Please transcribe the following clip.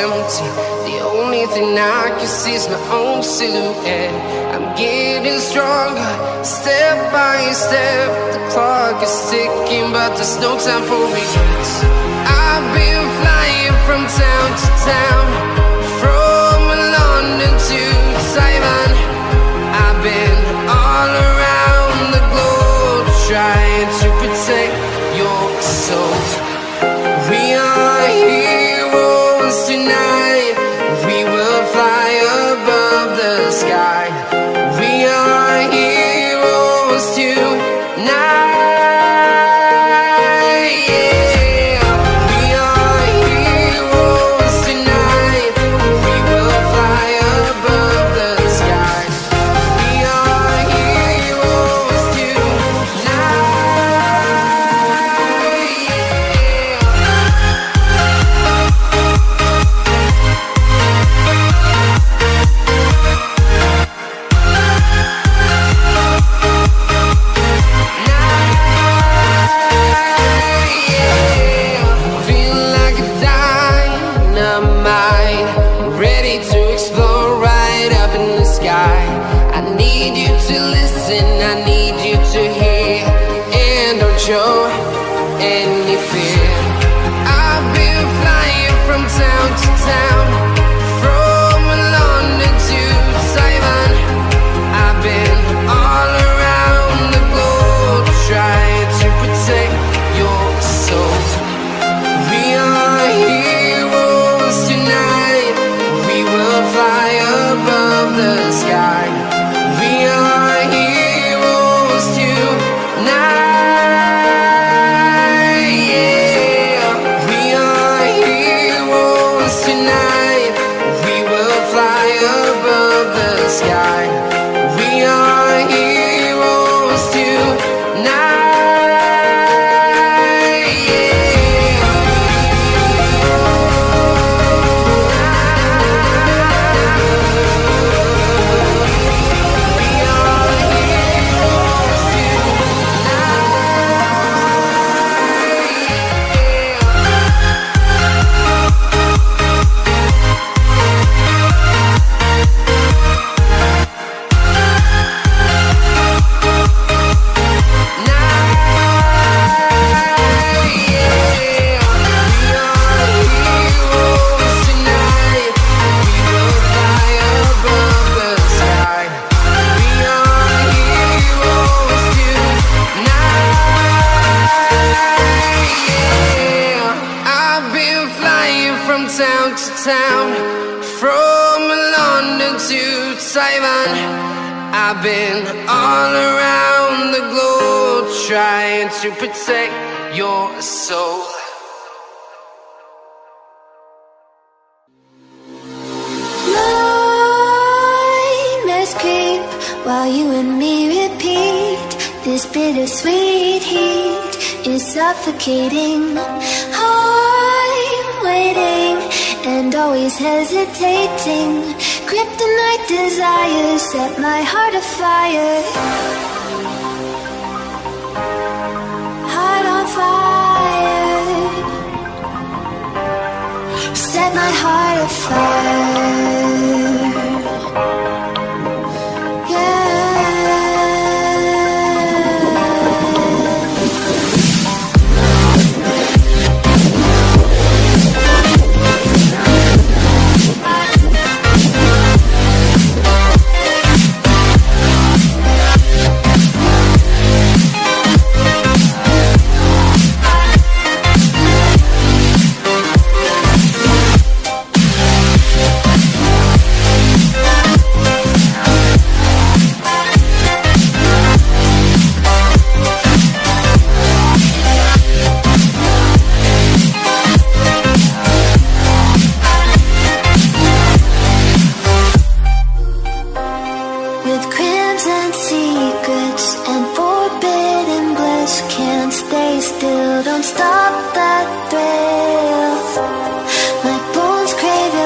empty. The only thing I can see is my own silhouette. I'm getting stronger, step by step. The clock is ticking, but there's no time for regrets. I've been flying from town to town, from London to Taiwan. I've been all around the globe, trying to protect your soul. We are heroes tonight. We will fly above the sky. We are heroes tonight. Show any fear. I've been flying from town to town, from London to Taiwan. I've been all around the globe, trying to protect your soul. We are heroes tonight. We will fly above the sky. We are heroes tonight. Town to town, from London to Taiwan. I've been all around the globe, trying to protect your soul. Nightmares creep while you and me repeat. This bittersweet heat is suffocating. I'm waiting and always hesitating. Kryptonite desires set my heart afire.